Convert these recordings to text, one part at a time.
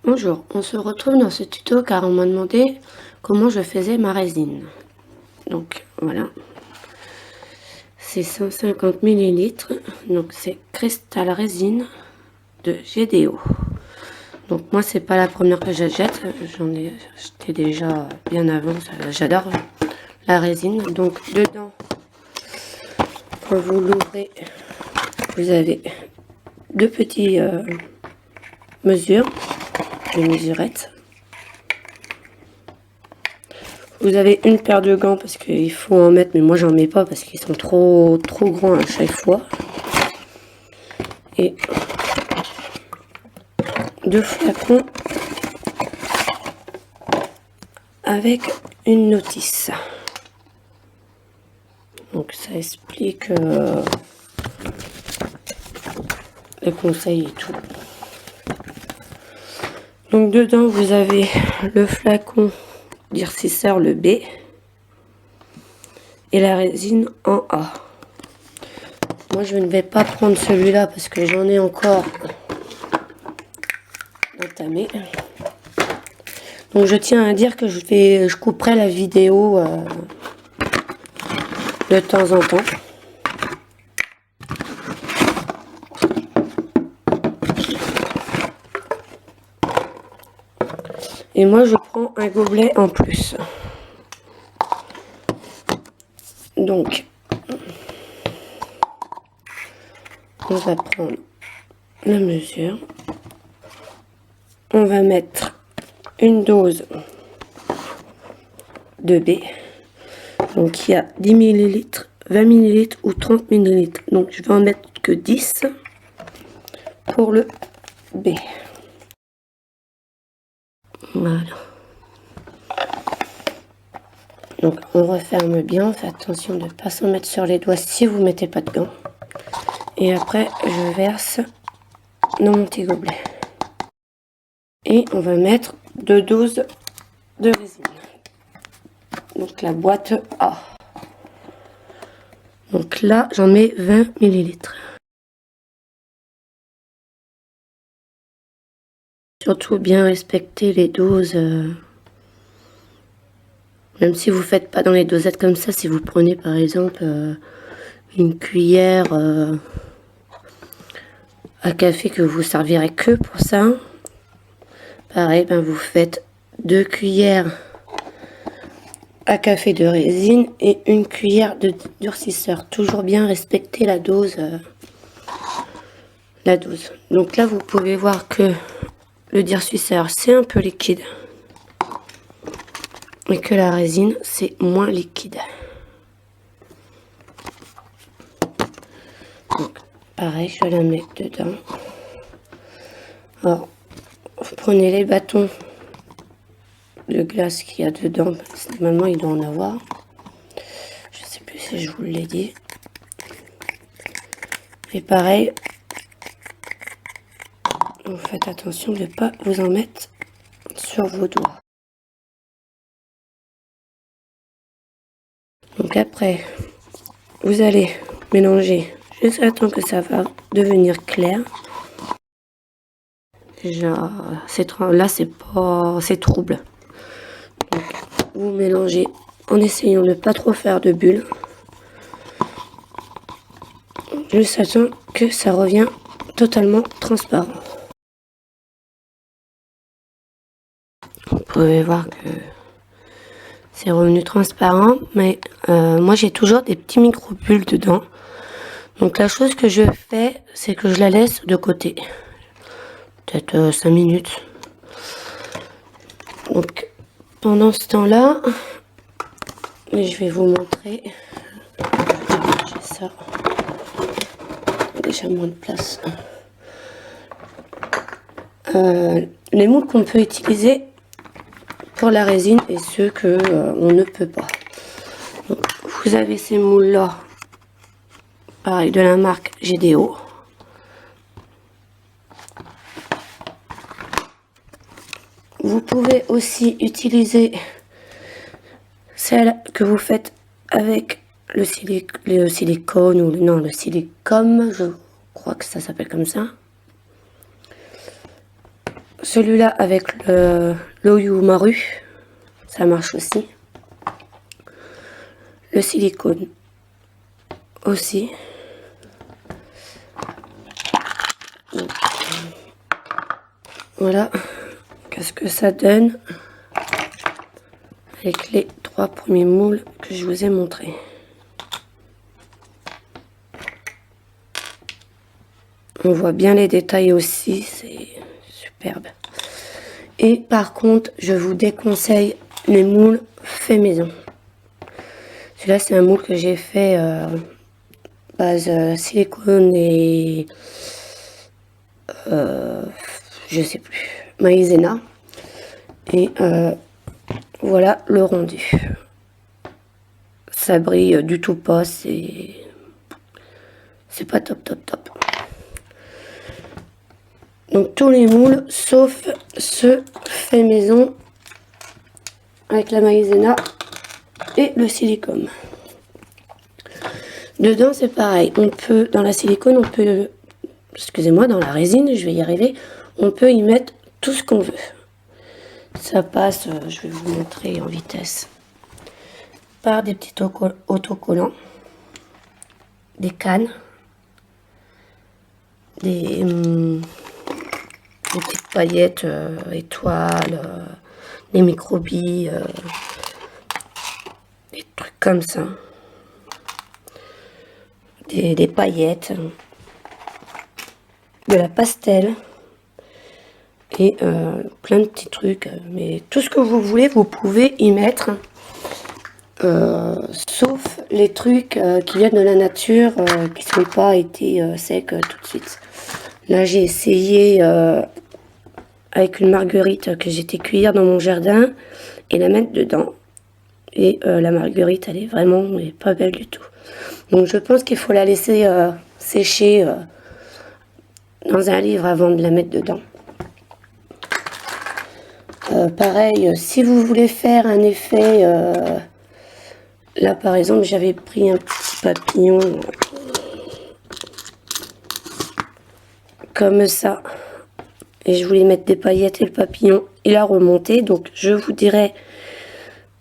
Bonjour, on se retrouve dans ce tuto car on m'a demandé comment je faisais ma résine. Donc voilà, c'est 150 ml, donc c'est Cristal Résine de GDO. Donc moi c'est pas la première que j'achète, j'en ai acheté déjà bien avant, j'adore la résine. Donc dedans, quand vous l'ouvrez, vous avez deux petites mesures, des mesurettes. Vous avez une paire de gants parce qu'il faut en mettre, mais moi j'en mets pas parce qu'ils sont trop grands à chaque fois. Et deux flacons avec une notice. Donc ça explique les conseils et tout. Donc dedans vous avez le flacon durcisseur, le B, et la résine en A. Moi je ne vais pas prendre celui-là parce que j'en ai encore entamé. Donc je tiens à dire que je couperai la vidéo de temps en temps. Et moi je prends un gobelet en plus. Donc on va prendre la mesure. On va mettre une dose de B. Donc il y a 10 ml, 20 ml ou 30 ml. Donc je vais en mettre que 10 pour le B. Voilà. Donc on referme bien, faites attention de ne pas s'en mettre sur les doigts si vous ne mettez pas de gants. Et après je verse dans mon petit gobelet. Et on va mettre 2 doses de résine. Donc la boîte A. Donc là j'en mets 20 ml. Surtout bien respecter les doses. Même si vous faites pas dans les dosettes comme ça, si vous prenez par exemple une cuillère à café que vous servirez que pour ça, pareil, ben vous faites 2 cuillères à café de résine et une cuillère de durcisseur. Toujours bien respecter la dose. Donc là, vous pouvez voir que le durcisseur, c'est un peu liquide. Et que la résine, c'est moins liquide. Donc, pareil, je la mets dedans. Alors, vous prenez les bâtons de glace qu'il y a dedans. Normalement, il doit en avoir. Je sais plus si je vous l'ai dit. Et pareil, vous faites attention de ne pas vous en mettre sur vos doigts. Donc après, vous allez mélanger jusqu'à temps que ça va devenir clair. Déjà, là c'est trouble. Donc, vous mélangez en essayant de ne pas trop faire de bulles. Jusqu'à temps que ça revient totalement transparent. Vous pouvez voir que c'est revenu transparent, mais moi j'ai toujours des petits micro-bulles dedans. Donc la chose que je fais, c'est que je la laisse de côté. Peut-être 5 minutes. Donc pendant ce temps-là, je vais vous montrer. J'ai ça. Déjà moins de place. Les moules qu'on peut utiliser pour la résine et ceux que on ne peut pas. Donc, vous avez ces moules là, pareil, de la marque GDO. Vous pouvez aussi utiliser celle que vous faites avec le silicone ou non, le silicone, je crois que ça s'appelle comme ça. celui-là avec l'Oyu Maru, ça marche aussi. Le silicone aussi. Donc, voilà, qu'est-ce que ça donne avec les 3 premiers moules que je vous ai montrés. On voit bien les détails aussi, c'est superbe. Et par contre, je vous déconseille les moules fait maison. Celui-là, c'est un moule que j'ai fait base silicone et je sais plus, maïzena. Et voilà le rendu. Ça brille du tout pas, c'est pas top top top. Donc tous les moules sauf ceux fait maison avec la maïzena et le silicone. Dedans c'est pareil, on peut, dans la silicone on peut, excusez-moi, dans la résine, je vais y arriver, on peut y mettre tout ce qu'on veut. Ça passe, je vais vous montrer en vitesse, par des petits autocollants, des cannes, des petites paillettes, étoiles, des microbilles, des trucs comme ça, des paillettes, de la pastel et plein de petits trucs. Mais tout ce que vous voulez, vous pouvez y mettre, sauf les trucs qui viennent de la nature, qui ne sont pas été secs tout de suite. Là, j'ai essayé avec une marguerite que j'étais cueillir dans mon jardin et la mettre dedans. Et la marguerite, elle est vraiment pas belle du tout. Donc je pense qu'il faut la laisser sécher dans un livre avant de la mettre dedans. Pareil, si vous voulez faire un effet, là par exemple j'avais pris un petit papillon comme ça. Et je voulais mettre des paillettes et le papillon, il a remonté. Donc je vous dirai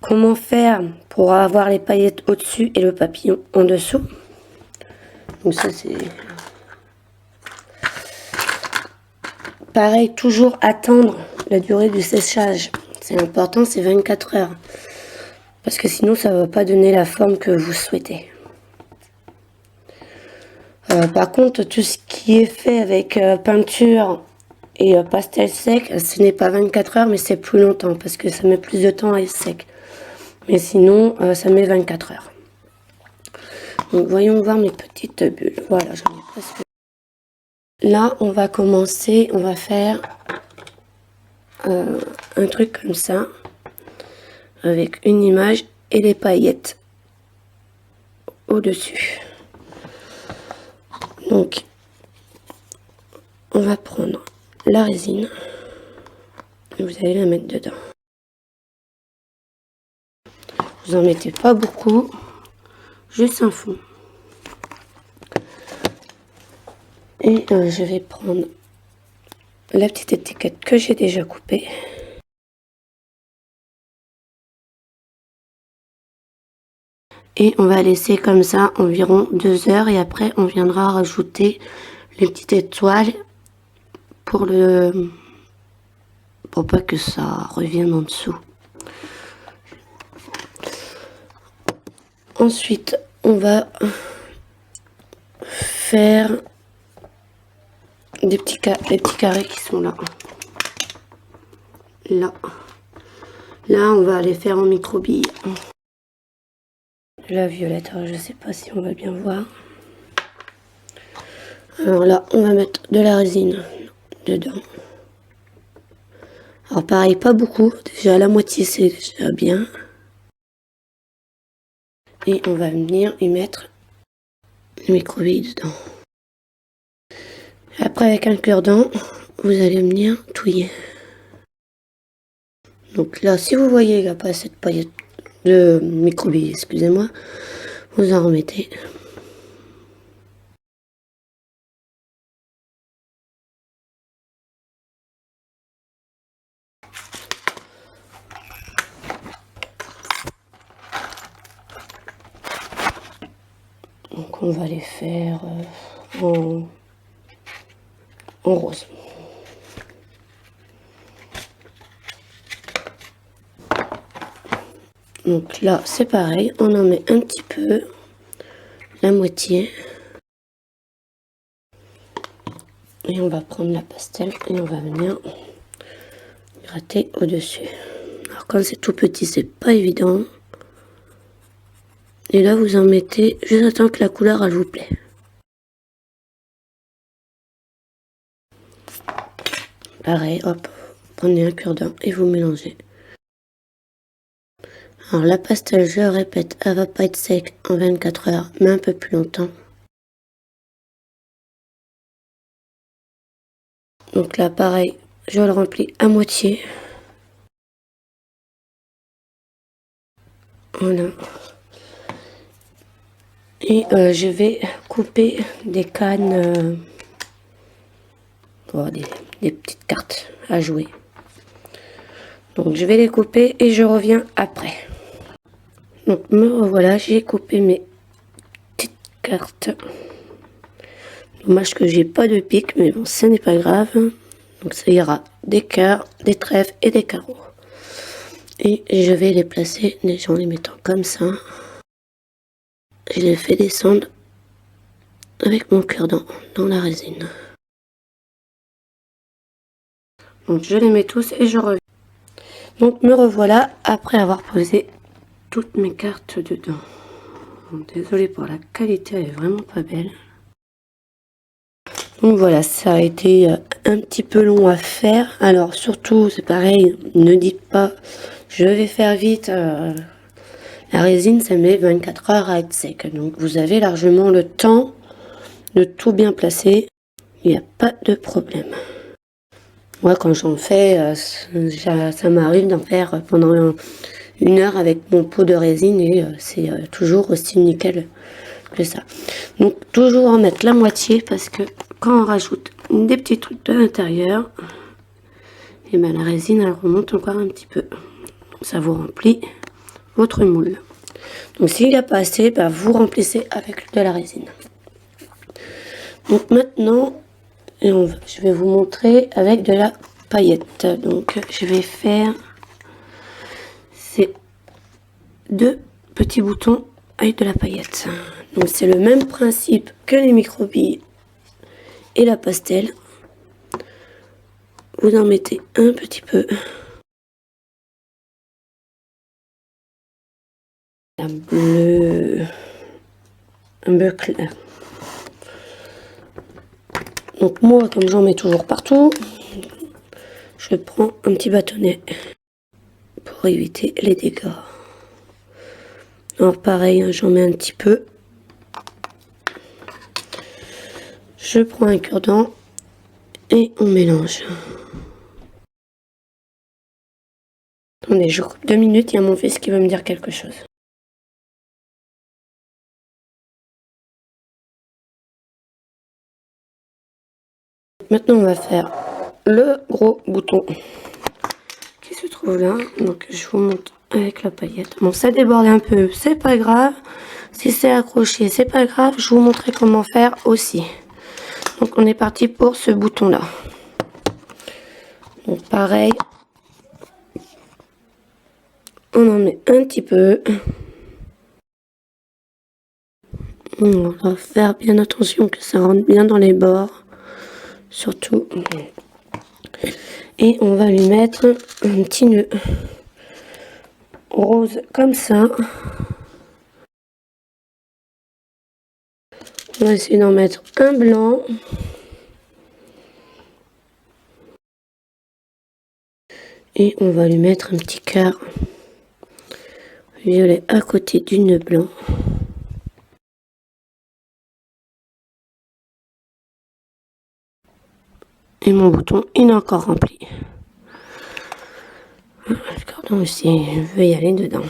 comment faire pour avoir les paillettes au-dessus et le papillon en dessous. Donc ça c'est... Pareil, toujours attendre la durée du séchage. C'est important, c'est 24 heures. Parce que sinon ça ne va pas donner la forme que vous souhaitez. Par contre, tout ce qui est fait avec peinture et pastel sec, ce n'est pas 24 heures, mais c'est plus longtemps, parce que ça met plus de temps à être sec. Mais sinon, ça met 24 heures. Donc, voyons voir mes petites bulles. Voilà, j'en ai presque. Là, on va commencer, on va faire un truc comme ça, avec une image et les paillettes au-dessus. Donc, on va prendre la résine et vous allez la mettre dedans. Vous en mettez pas beaucoup, juste un fond. Et je vais prendre la petite étiquette que j'ai déjà coupée. Et on va laisser comme ça environ 2 heures et après on viendra rajouter les petites étoiles pour pas que ça revienne en dessous. Ensuite, on va faire les petits carrés qui sont là. Là, on va les faire en microbilles. La violette, alors je sais pas si on va bien voir. Alors là, on va mettre de la résine dedans. Alors pareil, pas beaucoup. Déjà la moitié, c'est déjà bien. Et on va venir y mettre les microbilles dedans. Après, avec un cure-dent, vous allez venir touiller. Donc là, si vous voyez qu'il n'y a pas cette paillette de microbilles, excusez-moi, vous en remettez. Donc on va les faire en rose. Donc là c'est pareil, on en met un petit peu, la moitié. Et on va prendre la pastel et on va venir gratter au-dessus. Alors quand c'est tout petit, c'est pas évident. Et là vous en mettez juste à temps que la couleur elle vous plaît. Pareil, hop, prenez un cure-dent et vous mélangez. Alors la pastel, je répète, elle va pas être sec en 24 heures, mais un peu plus longtemps. Donc là pareil, je le remplis à moitié. Voilà. Et je vais couper des cannes, des petites cartes à jouer. Donc je vais les couper et je reviens après. Donc me revoilà, j'ai coupé mes petites cartes. Dommage que j'ai pas de pique, mais bon, ce n'est pas grave. Donc ça ira des cœurs, des trèfles et des carreaux. Et je vais les placer déjà en les mettant comme ça. Je les fais descendre avec mon cure-dent dans la résine. Donc je les mets tous et je reviens. Donc me revoilà après avoir posé toutes mes cartes dedans. Désolée pour la qualité, elle est vraiment pas belle. Donc voilà, ça a été un petit peu long à faire. Alors surtout, c'est pareil, ne dites pas je vais faire vite. La résine, ça met 24 heures à être sec. Donc vous avez largement le temps de tout bien placer. Il n'y a pas de problème. Moi, quand j'en fais, ça m'arrive d'en faire pendant 1 heure avec mon pot de résine et c'est toujours aussi nickel que ça. Donc toujours en mettre la moitié parce que quand on rajoute des petits trucs de l'intérieur, et ben la résine elle remonte encore un petit peu. Ça vous remplit votre moule. Donc s'il n'y a pas assez, ben, vous remplissez avec de la résine. Donc maintenant, je vais vous montrer avec de la paillette. Donc je vais faire ces 2 petits boutons avec de la paillette. Donc c'est le même principe que les microbilles et la pastel. Vous en mettez un petit peu. Un bleu clair. Donc moi, comme j'en mets toujours partout, je prends un petit bâtonnet pour éviter les dégâts. Alors pareil, hein, j'en mets un petit peu. Je prends un cure-dent et on mélange. Attendez, je coupe 2 minutes, il y a mon fils qui va me dire quelque chose. Maintenant, on va faire le gros bouton qui se trouve là. Donc, je vous montre avec la paillette. Bon, ça déborde un peu, c'est pas grave. Si c'est accroché, c'est pas grave. Je vous montrerai comment faire aussi. Donc, on est parti pour ce bouton-là. Donc, pareil. On en met un petit peu. On va faire bien attention que ça rentre bien dans les bords. Surtout. Et on va lui mettre un petit nœud rose comme ça. On va essayer d'en mettre un blanc. Et on va lui mettre un petit cœur violet à côté du nœud blanc. Et mon bouton, il est encore rempli. Le cordon aussi, je vais y aller dedans.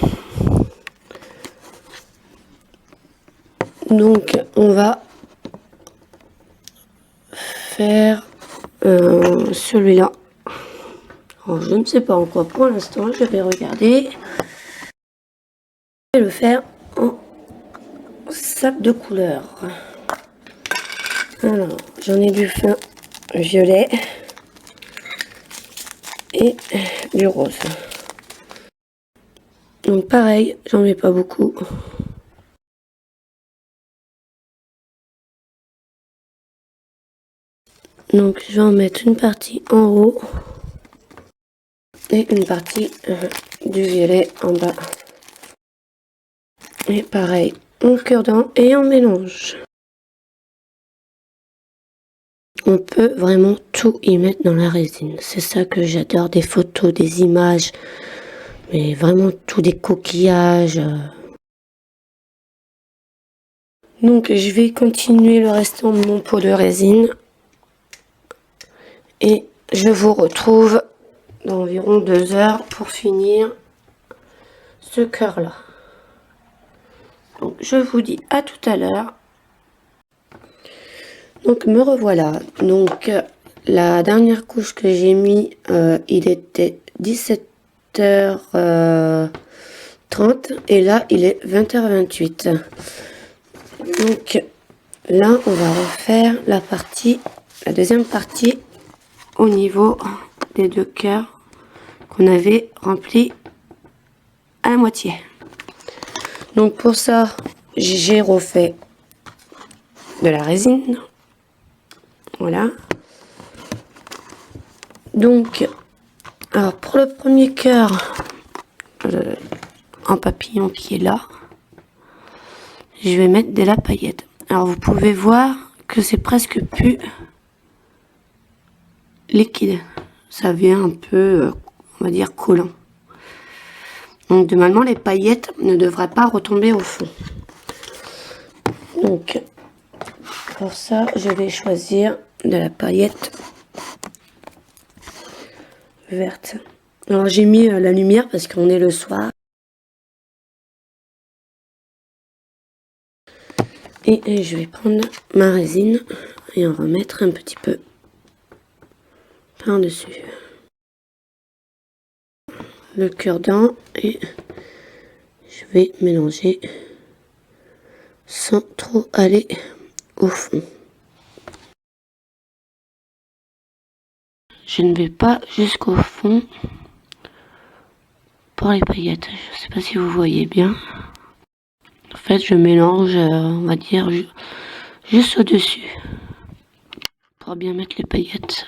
Donc, on va faire celui-là. Alors, je ne sais pas en quoi pour l'instant, je vais regarder. Je vais le faire en sac de couleurs. Alors, j'en ai du fin violet et du rose. Donc pareil, j'en mets pas beaucoup. Donc je vais en mettre une partie en haut et une partie du violet en bas. Et pareil, on cure-dent et on mélange. On peut vraiment tout y mettre dans la résine. C'est ça que j'adore, des photos, des images, mais vraiment tout, des coquillages. Donc je vais continuer le restant de mon pot de résine. Et je vous retrouve dans environ 2 heures pour finir ce cœur-là. Donc je vous dis à tout à l'heure. Donc me revoilà. Donc la dernière couche que j'ai mis, il était 17h30 et là il est 20h28. Donc là on va refaire la deuxième partie au niveau des 2 cœurs qu'on avait remplis à la moitié. Donc pour ça j'ai refait de la résine. Voilà. Donc, alors pour le premier cœur en papillon qui est là, je vais mettre de la paillette. Alors vous pouvez voir que c'est presque plus liquide. Ça vient un peu, on va dire, collant. Donc normalement les paillettes ne devraient pas retomber au fond. Donc pour ça, je vais choisir de la paillette verte. Alors j'ai mis la lumière parce qu'on est le soir. Et je vais prendre ma résine et en remettre un petit peu par-dessus le cure-dent et je vais mélanger sans trop aller au fond. Je ne vais pas jusqu'au fond pour les paillettes. Je ne sais pas si vous voyez bien. En fait, je mélange, on va dire, juste au-dessus pour bien mettre les paillettes.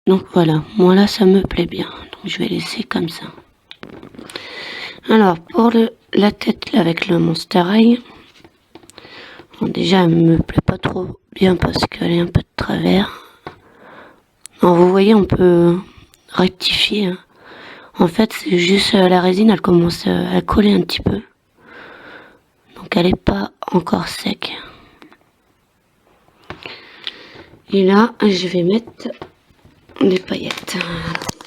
Donc voilà, moi là ça me plaît bien. Donc je vais laisser comme ça. Alors pour la tête là, avec le Monster High, bon, déjà elle me plaît pas trop bien parce qu'elle est un peu de travers. Alors vous voyez, on peut rectifier. Hein. En fait c'est juste la résine, elle commence à coller un petit peu. Donc elle est pas encore sec. Et là je vais mettre des paillettes.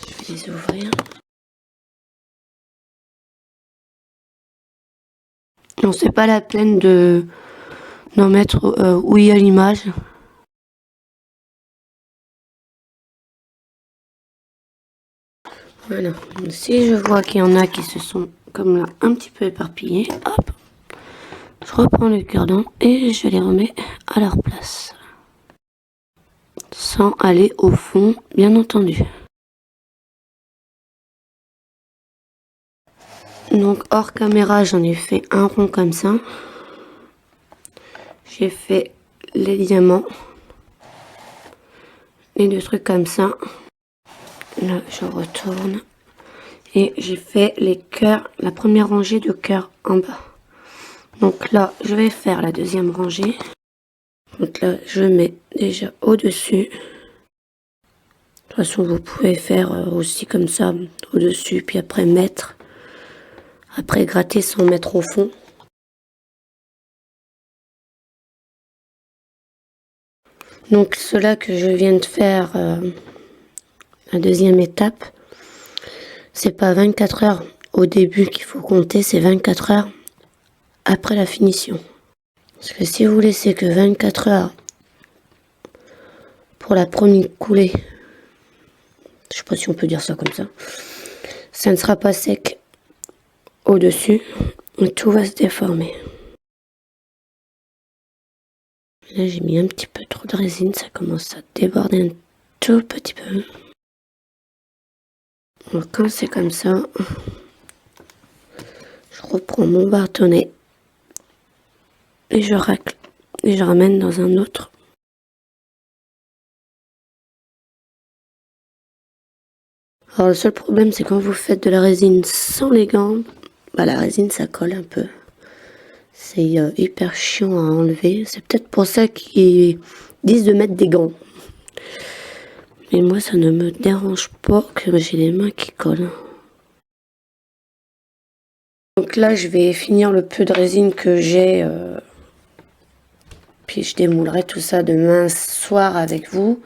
Je vais les ouvrir. Non, c'est pas la peine d'en mettre où il y a l'image. Voilà. Si je vois qu'il y en a qui se sont comme là un petit peu éparpillés, hop, je reprends le cure-dent et je les remets à leur place. Sans aller au fond, bien entendu. Donc hors caméra, j'en ai fait un rond comme ça. J'ai fait les diamants. Et des trucs comme ça. Là, je retourne. Et j'ai fait les cœurs, la première rangée de cœurs en bas. Donc là, je vais faire la deuxième rangée. Donc là, je mets déjà au-dessus. De toute façon, vous pouvez faire aussi comme ça, au-dessus, puis après mettre. Après gratter sans mettre au fond. Donc cela que je viens de faire, la deuxième étape, c'est pas 24 heures au début qu'il faut compter, c'est 24 heures après la finition. Parce que si vous laissez que 24 heures pour la première coulée, je sais pas si on peut dire ça comme ça, ça ne sera pas sec au-dessus Et tout va se déformer. Là, j'ai mis un petit peu trop de résine, ça commence à déborder un tout petit peu. Donc, quand c'est comme ça, je reprends mon bâtonnet et je racle et je ramène dans un autre. Alors, le seul problème, c'est quand vous faites de la résine sans les gants, bah, la résine, ça colle un peu. C'est hyper chiant à enlever. C'est peut-être pour ça qu'ils disent de mettre des gants. Mais moi, ça ne me dérange pas que j'ai les mains qui collent. Donc là, je vais finir le peu de résine que j'ai. Puis je démoulerai tout ça demain soir avec vous.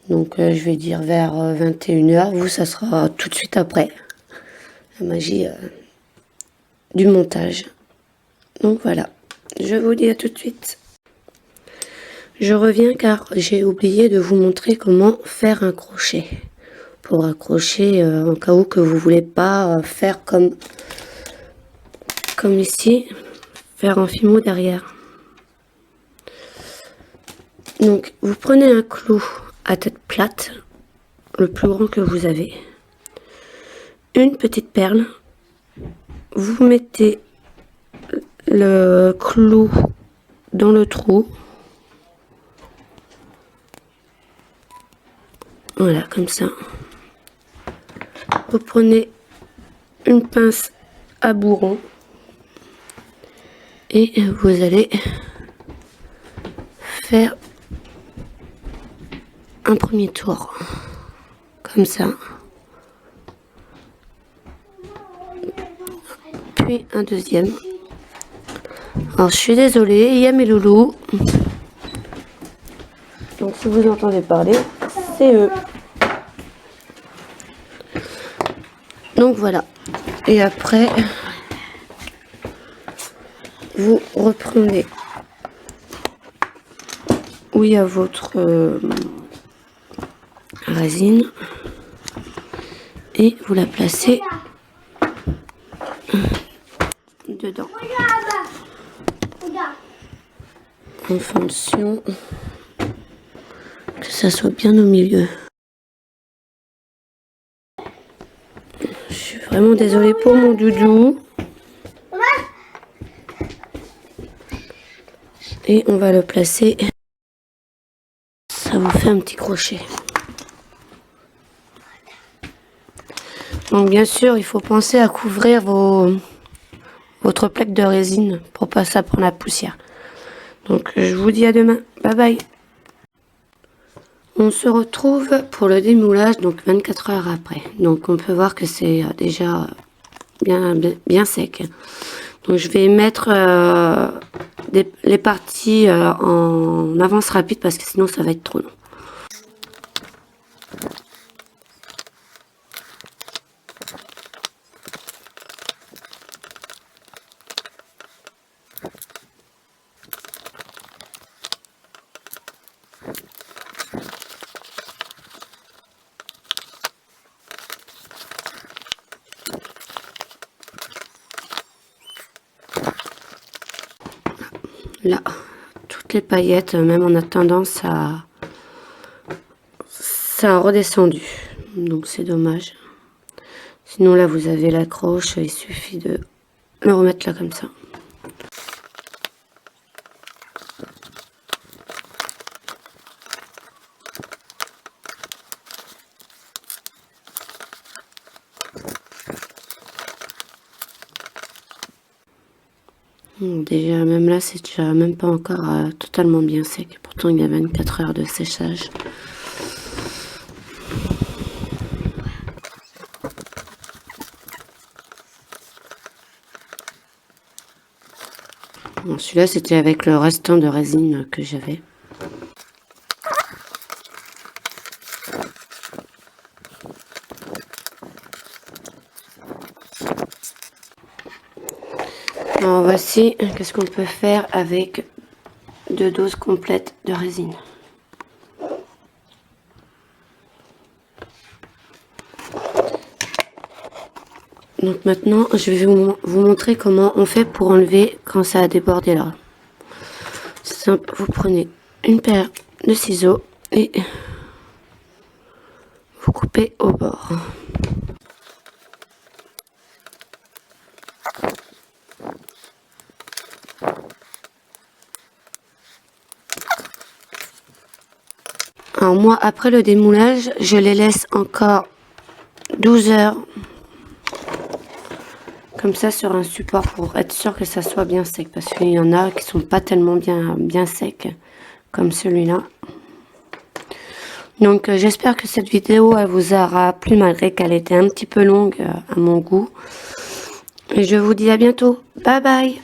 Donc je vais dire vers 21h. Vous, ça sera tout de suite après. La magie du montage. Donc voilà. Je vous dis à tout de suite. Je reviens car j'ai oublié de vous montrer comment faire un crochet. Pour accrocher en cas où que vous voulez pas faire comme ici, faire un fimo derrière. Donc vous prenez un clou à tête plate, le plus grand que vous avez, une petite perle, vous mettez le clou dans le trou, voilà comme ça. Vous prenez une pince à bourron et vous allez faire un premier tour comme ça, puis un deuxième. Alors je suis désolée, il y a mes loulous, donc si vous entendez parler, c'est eux. Donc voilà, et après vous reprenez où il y a votre résine et vous la placez dedans en fonction que ça soit bien au milieu. Je suis vraiment désolée pour mon doudou. Et on va le placer. Ça vous fait un petit crochet. Donc bien sûr, il faut penser à couvrir votre plaque de résine pour pas ça prendre la poussière. Donc je vous dis à demain. Bye bye. On se retrouve pour le démoulage, donc 24 heures après. Donc on peut voir que c'est déjà bien sec. Donc je vais mettre les parties en avance rapide parce que sinon ça va être trop long. Là, toutes les paillettes, même on a tendance à... Ça a redescendu. Donc c'est dommage. Sinon là vous avez l'accroche, il suffit de le remettre là comme ça. Déjà même là c'est déjà même pas encore totalement bien sec. Pourtant il y a 24 heures de séchage. Bon, celui-là c'était avec le restant de résine que j'avais. Alors voici qu'est-ce qu'on peut faire avec 2 doses complètes de résine. Donc maintenant, je vais vous montrer comment on fait pour enlever quand ça a débordé là. C'est simple, vous prenez une paire de ciseaux et vous coupez au bord. Alors moi, après le démoulage, je les laisse encore 12 heures comme ça sur un support pour être sûr que ça soit bien sec, parce qu'il y en a qui sont pas tellement bien secs comme celui-là. Donc j'espère que cette vidéo elle vous aura plu malgré qu'elle était un petit peu longue à mon goût. Et je vous dis à bientôt. Bye bye.